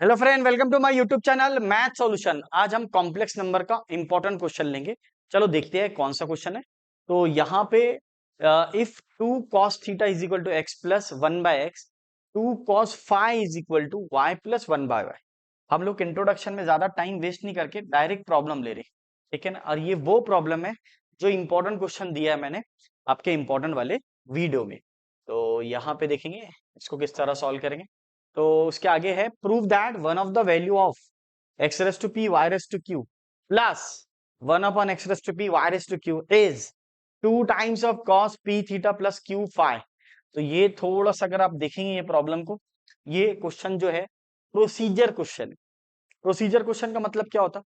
Hello friend, welcome to my YouTube channel math solution. आज हम complex number का important question लेंगे। चलो देखते हैं कौन सा क्वेश्चन है। तो यहाँ पे if 2 cos theta is equal to x plus 1/x, 2 cos phi is equal to y plus 1/y। हम लोग इंट्रोडक्शन में ज्यादा टाइम वेस्ट नहीं करके डायरेक्ट प्रॉब्लम ले रहे हैं, ठीक है ना। और ये वो प्रॉब्लम है जो इंपॉर्टेंट क्वेश्चन दिया है मैंने आपके इंपॉर्टेंट वाले वीडियो में। तो यहाँ पे देखेंगे इसको किस तरह सॉल्व करेंगे। तो उसके आगे है prove that one of the value of x race to p y race to q plus 1 x race to p y race to q is 2 times of cos p theta plus q phi. तो ये थोड़ा सा अगर आप देखेंगे ये problem को, ये क्वेश्चन जो है प्रोसीजर क्वेश्चन। प्रोसीजर क्वेश्चन का मतलब क्या होता है,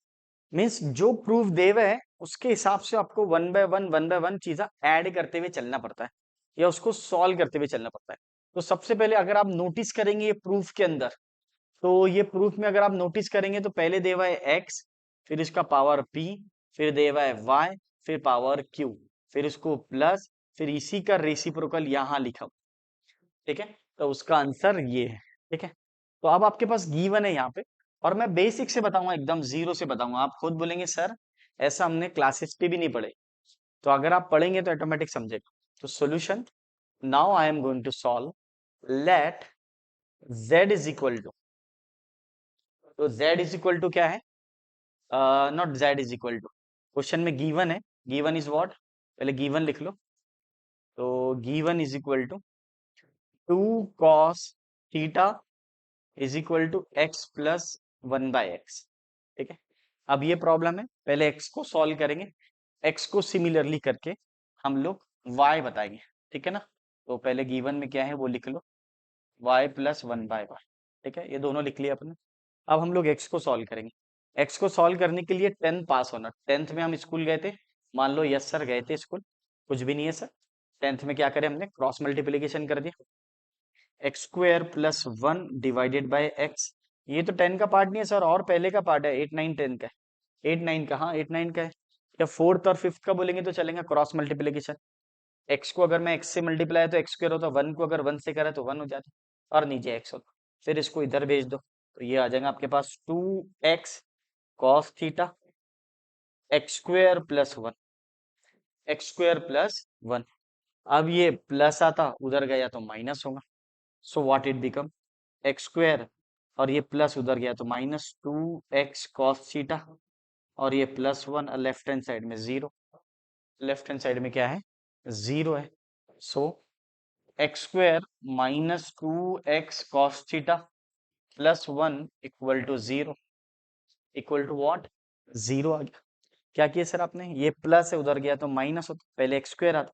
मीन्स जो प्रूफ दे हुए है उसके हिसाब से आपको वन बाय वन चीजें ऐड करते हुए चलना पड़ता है या उसको सॉल्व करते हुए चलना पड़ता है। तो सबसे पहले अगर आप नोटिस करेंगे ये प्रूफ के अंदर, तो ये प्रूफ में अगर आप नोटिस करेंगे तो पहले दे हुआ है एक्स, फिर इसका पावर पी, फिर दे हुआ है वाई, फिर पावर क्यू, फिर इसको प्लस, फिर इसी का रेसिप्रोकल यहाँ लिखा हुआ, ठीक है। तो उसका आंसर ये है, ठीक है। तो अब आपके पास गिवन है यहाँ पे, और मैं बेसिक से बताऊंगा, एकदम जीरो से बताऊंगा। आप खुद बोलेंगे सर ऐसा हमने क्लासेस पे भी नहीं पढ़े। तो अगर आप पढ़ेंगे तो ऑटोमेटिक समझेगा। तो solution, now I am going to solve. Let z is equal to, तो z इज इक्वल टू क्या है, not z is equal to, question में गिवन है, गिवन इज व्हाट, पहले गिवन लिख लो। तो given is equal to 2 cos theta is equal to x plus 1/x, ठीक है। अब ये प्रॉब्लम है, पहले एक्स को सॉल्व करेंगे, एक्स को सिमिलरली करके हम लोग वाई बताएंगे, ठीक है ना। तो पहले गिवन में क्या है वो लिख लो, वाई प्लस 1/y, ठीक है। ये दोनों लिख लिया अपने। अब हम लोग एक्स को सॉल्व करेंगे। एक्स को सॉल्व करने के लिए 10 पास होना, 10th में हम स्कूल गए थे, मान लो यस सर गए थे स्कूल, कुछ भी नहीं है सर। 10th में क्या करें हमने, क्रॉस मल्टीप्लीकेशन कर दिया, x square plus 1 divided bye x. ये तो 10 का पार्ट नहीं है सर, और पहले का पार्ट है, 8 9 10 का है। 8 9 का, हाँ 8 9 का है। या फोर्थ और फिफ्थ का बोलेंगे तो चलेंगे, क्रॉस मल्टीप्लीकेशन। एक्स को अगर मैं एक्स से मल्टीप्लाई तो एक्स स्क्वायर होता, 1 को अगर 1 से करा तो 1 हो जाता, और नीचे एक्स होता। फिर इसको इधर भेज दो, तो ये आ जाएगा आपके पास 2x cos theta x square plus 1, x square plus 1। अब ये प्लस आता उधर गया तो माइनस होगा, सो what it become, x square, और ये प्लस उधर गया तो माइनस 2x कॉस थीटा, और ये प्लस 1 लेफ्ट हैंड साइड में जीरो, लेफ्ट हैंड साइड में क्या है, जीरो है। So x square minus 2x cos theta plus 1 equal to zero, equal to what, zero आ गया। क्या किया सर आपने, ये प्लस है उधर गया तो माइनस होता, पहले एक्स स्क्वायर आता,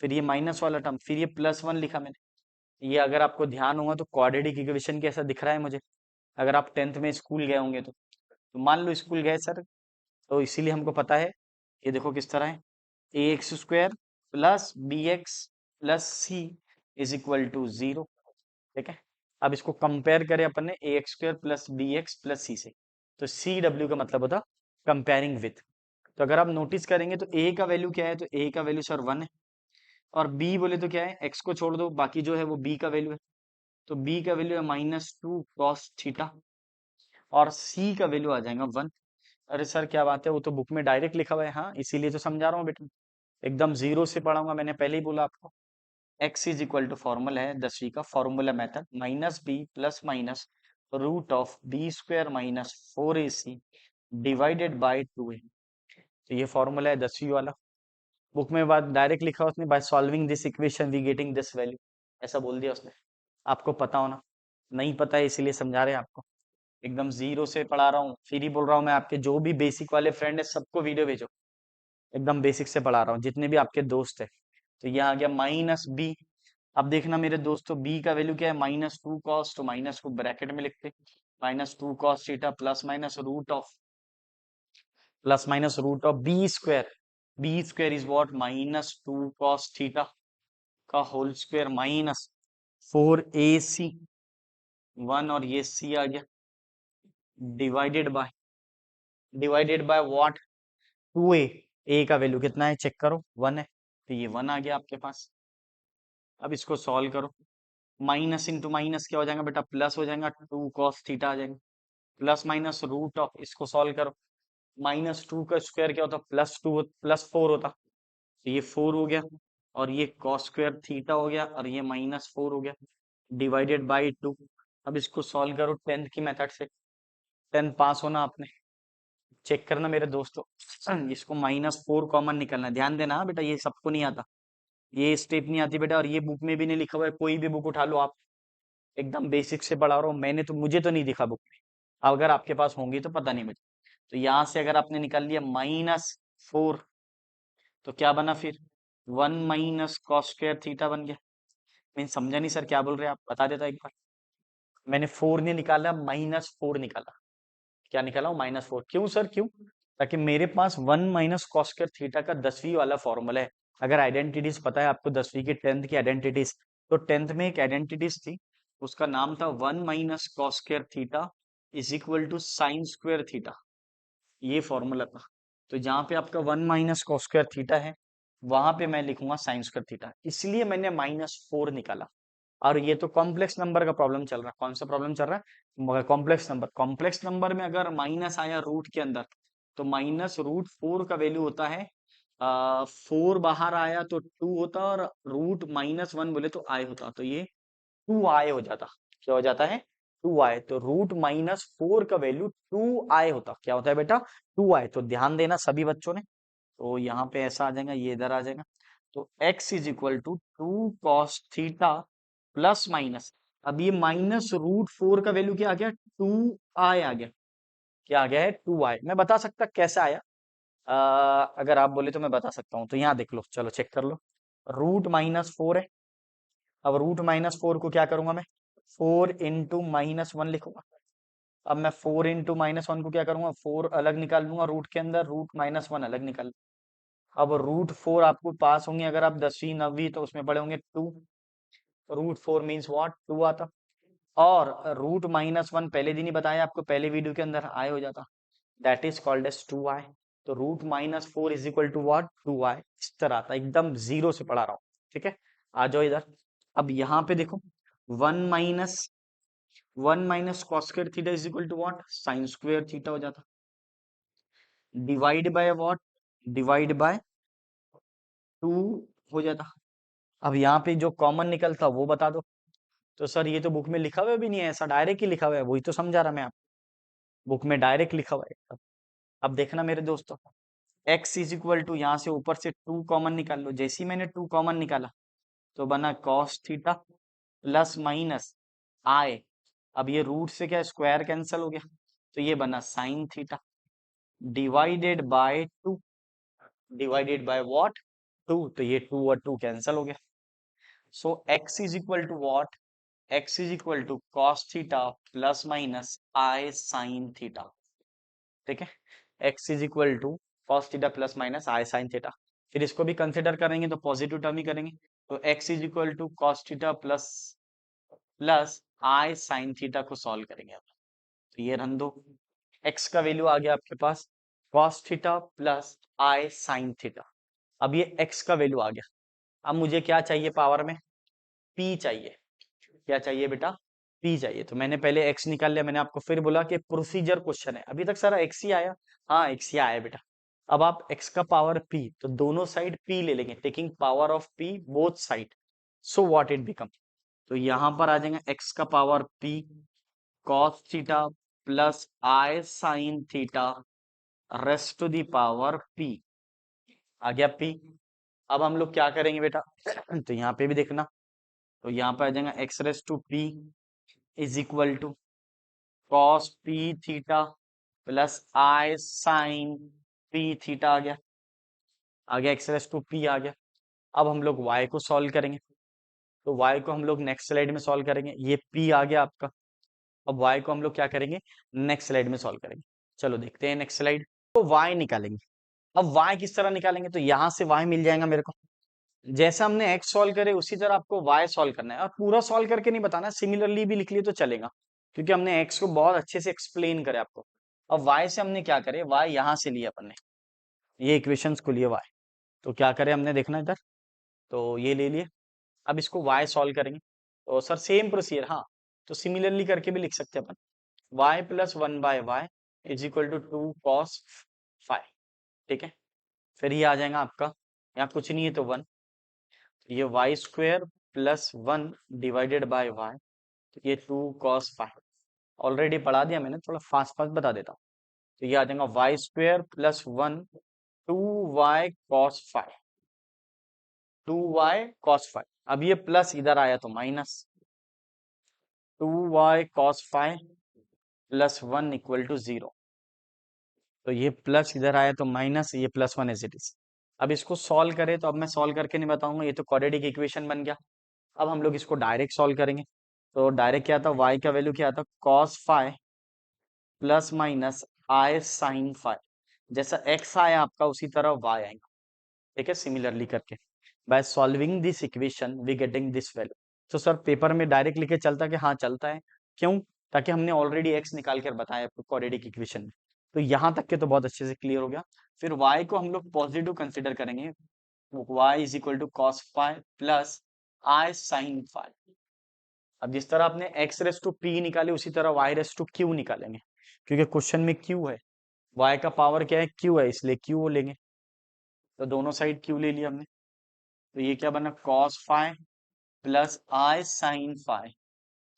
फिर ये माइनस वाला टर्म, फिर ये प्लस 1 लिखा मैंने। ये अगर आपको ध्यान होगा तो क्वाड्रेटिक इक्वेशन कैसा दिख रहा है मुझे, अगर आप 10th में स्कूल गए होंगे तो मान लो स्कूल गए सर, तो इसीलिए हमको पता है। ये देखो किस तरह है, a x square plus b x plus c is equal to zero, ठीक है। अब इसको कंपेयर करें अपन ने a x square plus b x plus c से, तो सी डब्ल्यू का मतलब होता कंपेयरिंग विथ। तो अगर आप नोटिस करेंगे तो ए का वैल्यू क्या है, तो ए का वैल्यू सर 1 है, और बी बोले तो क्या है, एक्स को छोड़ दो बाकी जो है वो बी का वैल्यू है, तो बी का वैल्यू है -2 cos थीटा, और सी का वैल्यू आ जाएगा 1। अरे सर क्या बात है, वो तो बुक में डायरेक्ट लिखा हुआ है, हाँ इसीलिए तो समझा रहा हूँ बेटा, एकदम जीरो से पढ़ाऊंगा, मैंने पहले ही बोला आपको। X is equal to formula है 10वीं का formula method, minus B plus minus root of B square minus 4ac divided by 2a। तो ये फॉर्मूला है 10वीं वाला, बुक में बात डायरेक्ट लिखा उसने, by solving this equation we getting this value, ऐसा बोल दिया उसने। आपको पता होना, नहीं पता है इसीलिए समझा रहे हैं आपको, एकदम जीरो से पढ़ा रहा हूँ, फिर ही बोल रहा हूँ मैं, आपके जो भी बेसिक वाले फ्रेंड है सबको वीडियो भेजो, एकदम बेसिक से पढ़ा रहा हूँ, जितने भी आपके दोस्त है। तो ये आ गया माइनस बी। अब देखना मेरे दोस्तों, बी का वैल्यू क्या है, -2 cos, तो माइनस को ब्रैकेट में लिखते, -2 cos theta plus minus root of B square, B square is what, -2 cos theta का होल स्क्वायर माइनस 4ac 1, और ये c आ गया, divided by what, 2a, a का वैल्यू कितना है चेक करो, 1 है, तो ये 1 आ गया आपके पास। अब इसको सॉल्व करो, माइनस इंटू माइनस क्या हो जाएगा बेटा, प्लस हो जाएगा, 2 cos थीटा आ जाएगा, प्लस माइनस रूट ऑफ, इसको सॉल्व करो, -2 का स्क्वायर क्या होता, +4 होता, तो ये 4 हो गया, और ये कॉस स्क्वायर थीटा हो गया, और ये -4 हो गया, डिवाइडेड बाई 2। अब इसको सॉल्व करो 10th की मेथड से, 10 पास होना आपने, चेक करना मेरे दोस्तों। इसको -4 कॉमन निकलना है, ध्यान देना हाँ बेटा, ये सबको नहीं आता, ये स्टेप नहीं आती बेटा, और ये बुक में भी नहीं लिखा हुआ है, कोई भी बुक उठा लो आप, एकदम बेसिक से पढ़ा रहा हूँ, मुझे तो नहीं दिखा बुक में, अगर आपके पास होंगी तो पता नहीं मुझे। तो यहाँ से अगर आपने निकाल लिया -4, तो क्या बना फिर, 1 माइनस कॉस स्क्वायर थीटा बन गया। मैं समझा नहीं सर क्या बोल रहे हैं आप, बता देता एक बार। मैंने 4 नहीं निकाला, -4 निकाला। क्या निकाला हूँ, -4, क्यों सर क्यों, ताकि मेरे पास 1 माइनस कॉस स्क्वायर थीटा का 10वीं वाला फॉर्मूला है। अगर आइडेंटिटीज पता है आपको, 10वीं की 10th की आइडेंटिटीज, तो 10th में एक आइडेंटिटीज थी, उसका नाम था 1 minus cos square theta is equal to sine square theta, ये फॉर्मूला था। तो जहाँ पे आपका 1 माइनस कॉस स्क्वायर थीटा है, वहां पे मैं लिखूंगा साइन स्क्वायर थीटा, इसलिए मैंने -4 निकाला। और ये तो कॉम्प्लेक्स नंबर का प्रॉब्लम चल रहा है, कौन सा प्रॉब्लम चल रहा है, कॉम्प्लेक्स नंबर में अगर माइनस आया रूट के अंदर, तो -√4 का वैल्यू होता है 4, बाहर आया तो 2 होता, और √-1 बोले तो आई होता, तो ये 2i हो जाता। क्या हो जाता है, 2i, तो √-4 का वैल्यू 2i होता, क्या होता है बेटा, 2i। तो ध्यान देना सभी बच्चों ने, तो यहाँ पे ऐसा आ जाएगा, ये इधर आ जाएगा, तो x is equal to 2 cos theta plus minus, अब ये -√4 का वैल्यू क्या आ गया, 2i आ गया, क्या आ गया है, 2i। मैं बता सकता कैसे आया, अगर आप बोले तो मैं बता सकता हूँ, तो यहाँ देख लो, चलो चेक कर लो, √-4 है, अब √-4 को क्या करूंगा मैं, 4 इंटू -1 लिखूंगा। अब मैं 4 इंटू -1 को क्या करूंगा, 4 अलग निकाल लूंगा रूट के अंदर, √-1 अलग निकाल। अब √4 आपको पास होंगे, अगर आप 10वीं 9वीं तो उसमें पढ़े होंगे 2, √4 मीन्स व्हाट, 2 आता, और √-1 पहले दिन ही बताया आपको, पहले वीडियो के अंदर आए हो जाता, that is called as 2i। तो √-4 is equal to what, 2i, इस तरह आता, एकदम जीरो से पढ़ा रहा हूँ, ठीक है। आ जाओ इधर, अब यहाँ पे देखो, 1 minus cos square theta is equal to what, sine square theta हो जाता, divide by what, divide by 2 हो जाता। अब यहाँ पे जो कॉमन निकलता वो बता दो। तो सर ये तो बुक में लिखा हुआ भी नहीं है, ऐसा डायरेक्ट ही लिखा हुआ है, वही तो समझा रहा मैं आप, बुक में डायरेक्ट लिखा हुआ है। अब देखना मेरे दोस्तों, x इज इक्वल टू, यहाँ से ऊपर से 2 कॉमन निकाल लो, जैसे ही मैंने 2 कॉमन निकाला, तो बना cos theta plus minus i, अब ये रूट से क्या स्क्वायर कैंसिल हो गया, तो ये बना sine theta, divided by 2, divided by what, 2, तो ये 2 और 2 कैंसिल हो गया। So x is equal to what, x is equal to cos theta plus minus i sine theta, ठीक है। x is equal to cos theta plus minus i sine theta, फिर इसको भी कंसिडर करेंगे तो पॉजिटिव टर्म ही करेंगे, तो x is equal to cos theta plus plus i sine theta को सॉल्व करेंगे अब, तो ये रन दो, x का वैल्यू आ गया आपके पास cos theta plus i sine theta. अब ये x का वैल्यू आ गया, अब मुझे क्या चाहिए पावर में, p चाहिए, क्या चाहिए बेटा, p चाहिए। तो मैंने पहले x निकाल लिया, मैंने आपको फिर बोला कि प्रोसीजर क्वेश्चन है, अभी तक सारा x ही आया, हाँ x ही आया बेटा। अब आप x का पावर p, तो दोनों साइड p ले लेंगे, taking power of p both side, so what it become, तो यहां पर आ जाएगा x का power p cos theta plus i sine theta raised to the power p, आ गया p। अब हम लोग क्या करेंगे बेटा, तो यहाँ पे भी देखना, तो यहाँ पे आ जाएगा x raised to p is equal to cos p theta plus i sine p theta, आ गया x रेस्ट टू p आ गया। अब हम लोग y को सॉल्व करेंगे, तो y को हम लोग नेक्स्ट स्लाइड में सॉल्व करेंगे, ये p आ गया आपका। अब y को हम लोग क्या करेंगे, नेक्स्ट स्लाइड में सॉल्व करेंगे, चलो देखते हैं नेक्स्ट स्लाइड। तो y निकालेंगे, अब y किस तरह निकालेंगे, तो यहाँ से y मिल जाएगा मेरे को, जैसा हमने x सॉल्व करे उसी तरह आपको y सॉल्व करना है, और पूरा सॉल्व करके नहीं बताना, सिमिलरली भी लिख लिए तो चलेगा, क्योंकि हमने x को बहुत अच्छे से एक्सप्लेन करे आपको। अब y से हमने क्या करे, y यहाँ से लिया अपन ने, ये इक्वेशंस को लिए y, तो क्या करें हमने, देखना इधर, तो ये ले लिए, अब इसको y सॉल्व करेंगे, तो सर सेम प्रोसीजर, हाँ, तो सिमिलरली करके भी लिख सकते हैं अपन। y plus 1/y is equal to 2 cos phi. ठीक है, फिर ये आ जाएगा आपका, यहाँ कुछ नहीं है तो 1, ये y square plus 1 divided by y, तो ये 2 cos फाइव। ऑलरेडी पढ़ा दिया मैंने, थोड़ा फास्ट फास्ट बता देता हूँ। तो ये आ जाएगा y square plus 1 2y cos phi, 2y cos phi. अब ये प्लस इधर आया तो minus, 2y cos phi plus 1 equal to 0। तो ये प्लस इधर आया तो माइनस, ये प्लस 1 एज इट इज। अब इसको सॉल्व करें, तो अब मैं सॉल्व करके नहीं बताऊंगा, ये तो क्वाड्रेटिक इक्वेशन बन गया। अब हम लोग इसको डायरेक्ट सॉल्व करेंगे। तो डायरेक्ट क्या था, y का वैल्यू क्या था, cos phi plus minus i sine five. जैसा x आया आपका उसी तरह y आएगा। ठीक है, सिमिलरली करके by solving this equation we getting this value. तो सर पेपर में डायरेक्ट लिखे चलता कि हाँ चलता है, क्यों, ताकि हमने ऑलरेडी x निकाल कर बताया क्वाड्रेटिक इक्वेशन में। तो यहाँ तक के तो बहुत अच्छे से क्लियर हो गया। फिर y को हम लोग पॉजिटिव कंसिडर करेंगे, y is equal to cos phi plus i sine phi. अब जिस तरह आपने x रेस टू p निकाले उसी तरह y रेस टू q निकालेंगे, क्योंकि क्वेश्चन में q है, y का पावर क्या है, q है, इसलिए q लेंगे। तो दोनों साइड q ले लिया हमने। तो ये क्या बना, cos phi plus i sine five.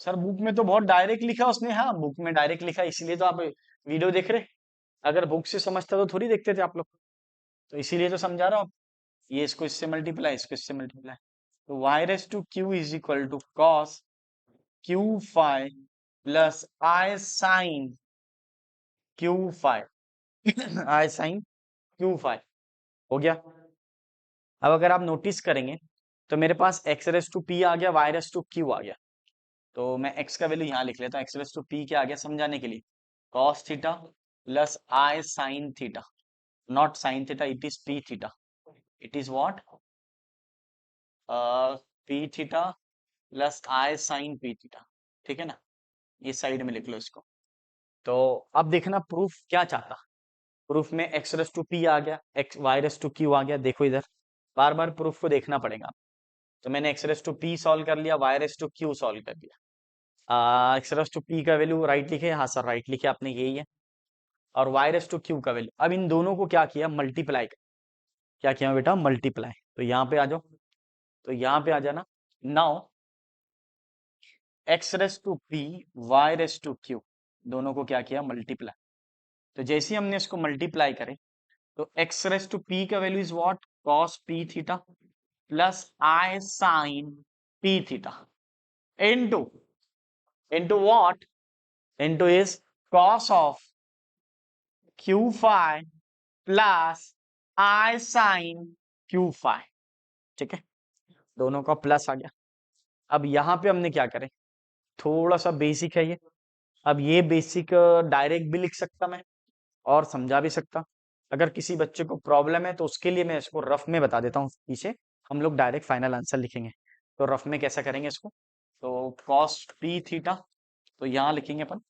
Sir book में तो बहुत डायरेक्ट लिखा उसने, हाँ बुक में डायरेक्ट लिखा इसलिए तो आप वीडियो देख रहे। अगर बुक से समझता तो थोड़ी देखते थे आप लोग, तो इसीलिए तो समझा रहा हूँ। ये इसको इससे मल्टीप्लाई, इसको इससे मल्टीप्लाई। तो y race to q is equal to cos q phi plus i sine q phi i sine q phi हो गया। अब अगर आप नोटिस करेंगे तो मेरे पास एक्स रेस टू पी आ गया, वाई रेस टू क्यू आ गया। तो मैं x का वैल्यू यहाँ लिख लेता हूँ, एक्स रेस टू पी क्या आ गया समझाने के लिए, cos theta plus i sine theta, not sine theta, it is p theta, it is what, p theta plus i sine p theta. ठीक है ना, ये साइड में लिख लो इसको। तो अब देखना प्रूफ क्या चाहता, प्रूफ में एक्स रेस टू पी आ गया, x y race to q आ गया। देखो इधर बार बार प्रूफ को देखना पड़ेगा। तो मैंने x race to p solve कर लिया, y race to q solve कर लिया। एक्स रेस टू पी का वैल्यू राइट लिखे, हाँ सर राइट लिखे आपने, यही है। और वाई रेस टू क्यू का वैल्यू, अब इन दोनों को क्या किया, मल्टीप्लाई। क्या किया बेटा, मल्टीप्लाई। तो यहाँ पे आ जाओ, तो यहाँ पे आ जाना। Now x race to p y race to q, दोनों को क्या किया, मल्टीप्लाई। तो जैसे ही हमने इसको मल्टीप्लाई करें, तो एक्स रेस टू पी का value is what, cos p theta plus i sine p theta into, into what, into is cos of q phi plus i sine q phi. ठीक है, दोनों का प्लस आ गया। अब यहाँ पे हमने क्या करें, थोड़ा सा बेसिक है ये। अब ये बेसिक डायरेक्ट भी लिख सकता मैं और समझा भी सकता। अगर किसी बच्चे को प्रॉब्लम है तो उसके लिए मैं इसको रफ में बता देता हूँ पीछे, हम लोग डायरेक्ट फाइनल आंसर लिखेंगे। तो रफ में कैसा करेंगे इसको, तो कॉस पी थीटा, तो यहाँ लिखेंगे अपन,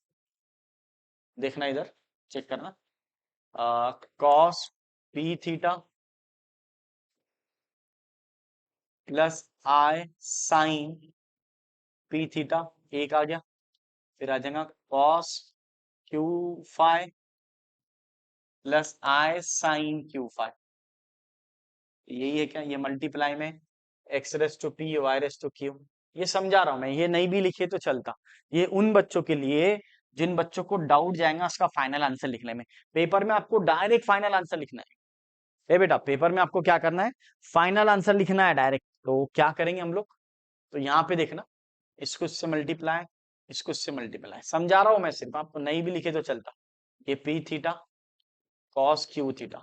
देखना इधर चेक करना, cos p theta plus i sine p theta, एक आ गया। फिर आ जाएगा cos q phi plus i sine q phi, यही है क्या, ये मल्टीप्लाई में x race to p y race to q. ये समझा रहा हूं मैं, ये नहीं भी लिखे तो चलता। ये उन बच्चों के लिए जिन बच्चों को डाउट जाएगा उसका फाइनल आंसर लिखने में। पेपर में आपको डायरेक्ट फाइनल आंसर लिखना है, ए बेटा पेपर में आपको क्या करना है, फाइनल आंसर लिखना है डायरेक्ट। तो क्या करेंगे हम लोग, तो यहाँ पे देखना, इसको इससे मल्टीप्लाई, इसको इससे मल्टीप्लाई, समझा रहा हूं मैं सिर्फ, आपको नहीं भी लिखे तो चलता। ये p theta cos q theta,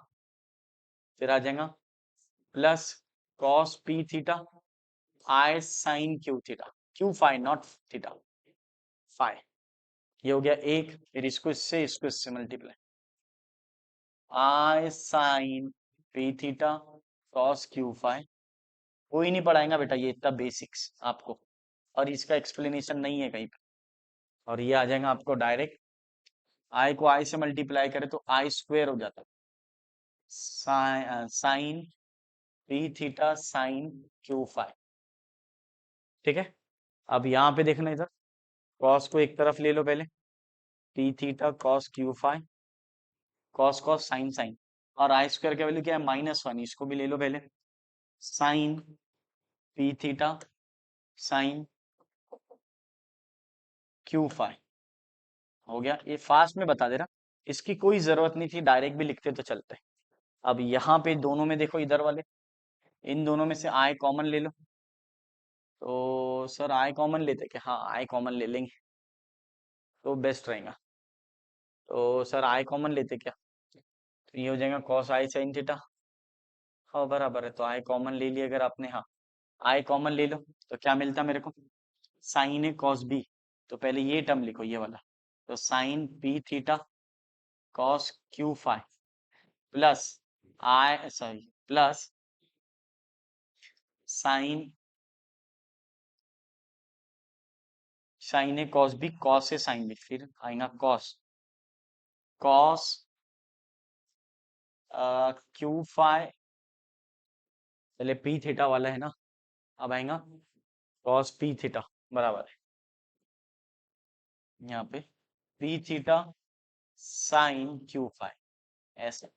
फिर आ जाएगा plus cos p theta i sine q theta, q five not theta, five. ये हो गया एक, फिर इसको इससे multiply, i sine p theta cos q five. कोई नहीं पढ़ाएगा बेटा ये इतना बेसिक्स आपको, और इसका एक्सप्लेनेशन नहीं है कहीं पे। और ये आ जाएगा आपको डायरेक्ट, आई को आई से मल्टीप्लाई करे तो आई स्क्वेयर हो जाता है, sine p theta sine q phi. ठीक है, अब यहाँ पे देखना इधर, कॉस को एक तरफ ले लो पहले, p theta cos q phi, cos cos sine sine, और आई स्क्वायर का वैल्यू क्या है -1, इसको भी ले लो पहले, sine p theta sine q phi. हो गया, ये फास्ट में बता दे रहा, इसकी कोई जरूरत नहीं थी, डायरेक्ट भी लिखते तो चलते। अब यहाँ पे दोनों में देखो, इधर वाले इन दोनों में से आई कॉमन ले लो, तो सर आई कॉमन लेते क्या, हाँ आई कॉमन ले लेंगे तो बेस्ट रहेगा। तो सर आई कॉमन लेते क्या, तो ये हो जाएगा कॉस आई साइन थीटा, हाँ बराबर है, तो आई कॉमन ले लिया अगर आपने, हाँ आई कॉमन ले लो तो क्या मिलता मेरे को, साइन ए कॉस बी, तो पहले ये टर्म लिखो ये वाला, तो sine p theta cos q phi plus i sorry plus sine sine A cos B, cos A sine B, फिर आएगा कॉस कॉस क्यू फाई, पहले पी थीटा वाला है ना, अब आएगा कॉस पी थीटा बराबर है यहाँ पे p theta sine q phi, ऐसे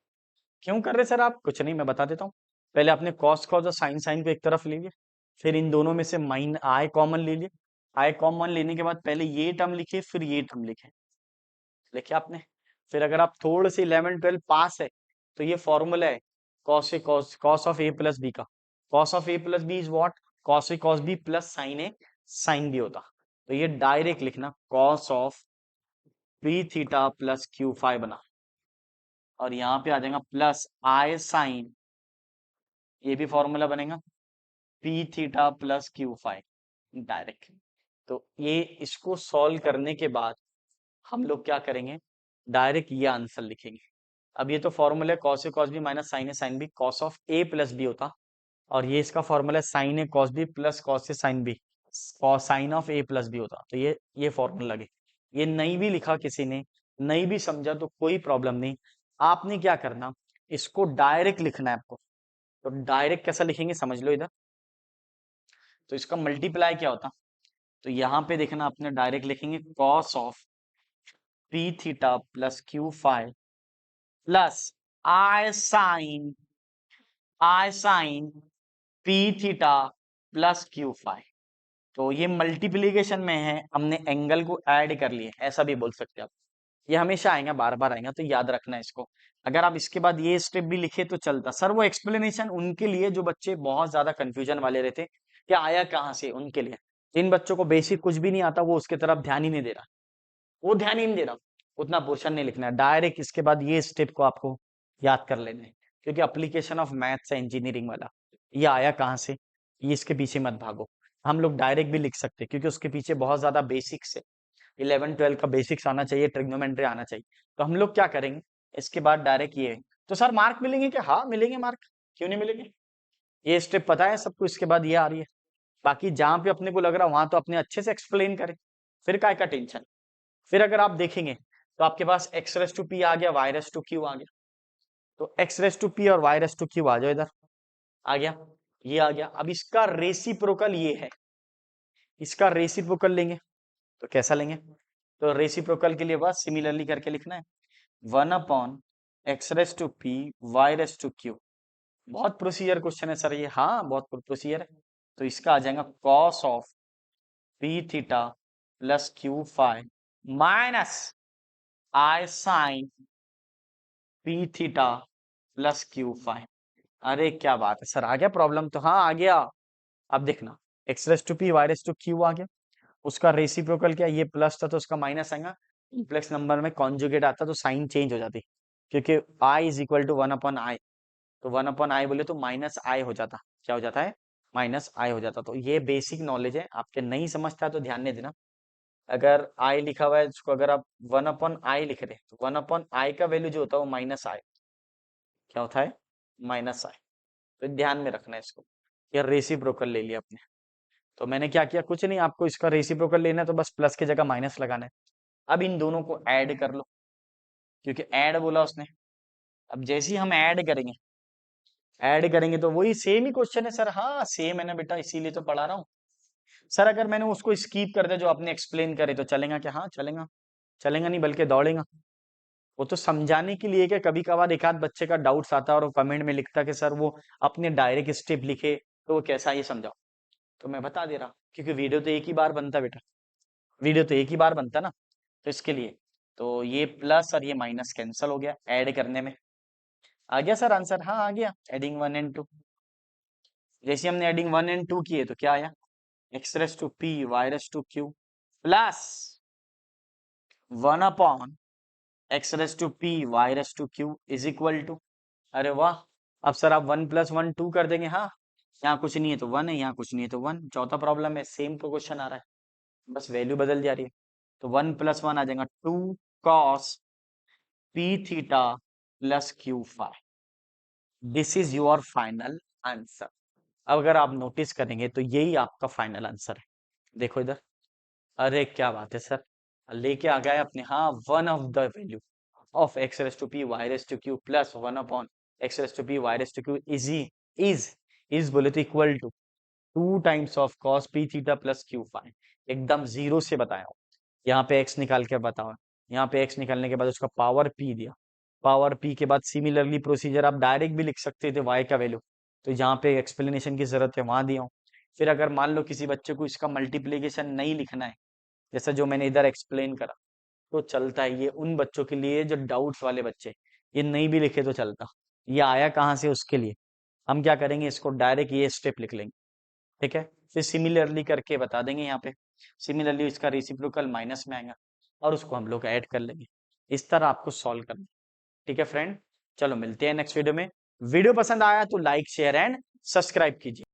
क्यों कर रहे सर आप, कुछ नहीं मैं बता देता हूँ। पहले आपने कॉस कॉस और साइन साइन को एक तरफ ले लिया, फिर इन दोनों में से माइन आई कॉमन ले लिया, आई कॉमन लेने के बाद पहले ये टर्म लिखे फिर ये टर्म लिखे, लिखे आपने। फिर अगर आप थोड़े से 11 12 पास है तो ये फॉर्मूला है cos A cos cos of A plus b का, cos of A plus b is what, cos A cos B plus sine A sine b होता, तो ये डायरेक्ट लिखना cos of p theta plus q phi बना, और यहाँ पे आ जाएगा प्लस आई साइन, ये भी फॉर्मूला बनेगा p theta plus q phi direct. तो ये इसको सॉल्व करने के बाद हम लोग क्या करेंगे, डायरेक्ट ये आंसर लिखेंगे। अब ये तो फॉर्मूला है cos A cos B minus sine A sine B, cos of A plus B होता, और ये इसका फॉर्मूला है sine A cos B plus cos A sine B, cos sine of A plus B होता, तो ये formula लगे। ये नहीं भी लिखा किसी ने, नहीं भी समझा तो कोई प्रॉब्लम नहीं, आपने क्या करना, इसको डायरेक्ट लिखना है आपको। तो डायरेक्ट कैसा लिखेंगे समझ लो इधर, तो इसका मल्टीप्लाई क्या होता, तो यहाँ पे देखना आपने डायरेक्ट लिखेंगे cos of p theta plus q phi plus i sine p theta plus q phi. तो ये मल्टीप्लीकेशन में है, हमने एंगल को ऐड कर लिए, ऐसा भी बोल सकते हैं आप, ये हमेशा आएगा बार बार आएगा, तो याद रखना है इसको। अगर आप इसके बाद ये स्टेप भी लिखे तो चलता सर, वो एक्सप्लेनेशन उनके लिए जो बच्चे बहुत ज्यादा कंफ्यूजन वाले रहते कि आया कहाँ से, उनके लिए। जिन बच्चों को बेसिक कुछ भी नहीं आता वो उसके तरफ ध्यान ही नहीं दे रहा, वो ध्यान ही नहीं दे रहा, उतना पोर्शन नहीं लिखना है, डायरेक्ट इसके बाद ये स्टेप को आपको याद कर लेना है, क्योंकि अप्लीकेशन ऑफ मैथ्स है इंजीनियरिंग वाला, ये आया कहाँ से, ये इसके पीछे मत भागो। हम लोग डायरेक्ट भी लिख सकते हैं क्योंकि उसके पीछे बहुत ज्यादा बेसिक्स है, 11 12 का बेसिक्स आना चाहिए, ट्रिग्नोमेट्री आना चाहिए। तो हम लोग क्या करेंगे, इसके बाद डायरेक्ट ये है। तो सर मार्क मिलेंगे क्या, हाँ मिलेंगे मार्क, क्यों नहीं मिलेंगे, ये स्टेप पता है सबको, इसके बाद ये आ रही है। बाकी जहां पे अपने को लग रहा है वहां तो अपने अच्छे से एक्सप्लेन करें, फिर काय का टेंशन। फिर अगर आप देखेंगे तो आपके पास एक्स रेस टू पी आ गया, वाई रेस टू क्यू आ गया, तो एक्स रेस टू पी और वाई रेस टू क्यू आ जाओ इधर, आ गया, ये आ गया। अब इसका रेसिप्रोकल ये है, इसका रेसिप्रोकल लेंगे तो कैसा लेंगे, तो रेसिप्रोकल के लिए बस सिमिलरली करके लिखना है 1 upon x race to p y race to q. बहुत प्रोसीजर क्वेश्चन है सर ये, हाँ बहुत प्रोसीजर है। तो इसका आ जाएगा cos of p theta plus q phi minus i sine p theta plus q phi. अरे क्या बात है सर, आ गया प्रॉब्लम, तो हाँ आ गया। अब देखना x race to p y race to q आ गया, उसका रेसिप्रोकल क्या, ये प्लस था तो उसका माइनस आएगा, कॉम्प्लेक्स नंबर में कॉन्जुगेट आता तो साइन चेंज हो जाती, क्योंकि I is equal to 1/i, तो 1/i बोले तो माइनस आई हो जाता, क्या हो जाता है, माइनस आई हो जाता। तो ये बेसिक नॉलेज है, आपके नहीं समझता तो ध्यान नहीं देना। अगर आई लिखा हुआ है इसको अगर आप 1/i लिख रहे हैं तो 1/i का वैल्यू जो होता है वो माइनस आई, क्या होता है, माइनस आई। तो ध्यान में रखना है इसको। ये रेसिप्रोकल ले लिया आपने, तो मैंने क्या किया, कुछ नहीं, आपको इसका रेसिप्रोकल लेना है तो बस प्लस की जगह माइनस लगाना है। अब इन दोनों को ऐड कर लो, क्योंकि ऐड बोला उसने। अब जैसे ही हम ऐड करेंगे तो वही सेम ही क्वेश्चन है सर, हाँ सेम है ना बेटा, इसीलिए तो पढ़ा रहा हूँ। सर अगर मैंने उसको स्कीप कर दिया जो आपने एक्सप्लेन करे तो चलेगा क्या, हाँ चलेगा। चलेगा नहीं बल्कि दौड़ेगा। वो तो समझाने के लिए कि कभी कभार एक आध बच्चे का डाउट्स आता है और वो कमेंट में लिखता कि सर वो अपने डायरेक्ट स्टेप लिखे तो वो कैसा, ये समझाओ। तो मैं बता दे रहा हूँ, क्योंकि वीडियो तो एक ही बार बनता बेटा, वीडियो तो एक ही बार बनता ना, तो इसके लिए। तो ये प्लस और ये माइनस कैंसिल हो गया ऐड करने में। आ गया सर आंसर? हाँ आ गया। एडिंग 1 and 2, जैसे हमने एडिंग 1 and 2 किए तो क्या आया, x race to p y race to q plus 1 upon x race to p y race to q is equal to, अरे वाह, अब सर आप 1 + 1 2 कर देंगे। हाँ, यहाँ कुछ नहीं है तो 1 है, यहाँ कुछ नहीं है तो 1। चौथा प्रॉब्लम है, सेम तो क्वेश्चन आ रहा है, बस वैल्यू बदल जा रही है। तो 1 + 1 आ जाएगा 2 cos p theta plus q phi. This is your final answer. अब अगर आप नोटिस करेंगे तो यही आपका फाइनल आंसर है। देखो इधर, अरे क्या बात है सर, लेके आ गए अपने। हाँ, one of the value of x race to p y race to q plus 1/x⁻² is is बोले तो equal to 2 times of cos p theta plus q phi. एकदम जीरो से बताया हूं। यहाँ पे x निकाल के बताओ, यहाँ पे x निकालने के बाद उसका पावर p दिया, पावर p के बाद सिमिलरली प्रोसीजर आप डायरेक्ट भी लिख सकते थे y का वैल्यू, तो जहाँ पे एक्सप्लेनेशन की जरूरत है वहां दिया हूँ। फिर अगर मान लो किसी बच्चे को इसका मल्टीप्लीकेशन नहीं लिखना है, जैसा जो मैंने इधर एक्सप्लेन करा, तो चलता है। ये उन बच्चों के लिए जो डाउट्स वाले बच्चे, ये नहीं भी लिखे तो चलता। ये आया कहाँ से उसके लिए, हम क्या करेंगे, इसको डायरेक्ट ये स्टेप लिख लेंगे, ठीक है। फिर सिमिलरली करके बता देंगे यहाँ पे, सिमिलरली इसका रेसिप्रोकल माइनस में आएगा और उसको हम लोग ऐड कर लेंगे। इस तरह आपको सॉल्व करना, ठीक है फ्रेंड। चलो मिलते हैं नेक्स्ट वीडियो में। वीडियो पसंद आया तो लाइक शेयर एंड सब्सक्राइब कीजिए।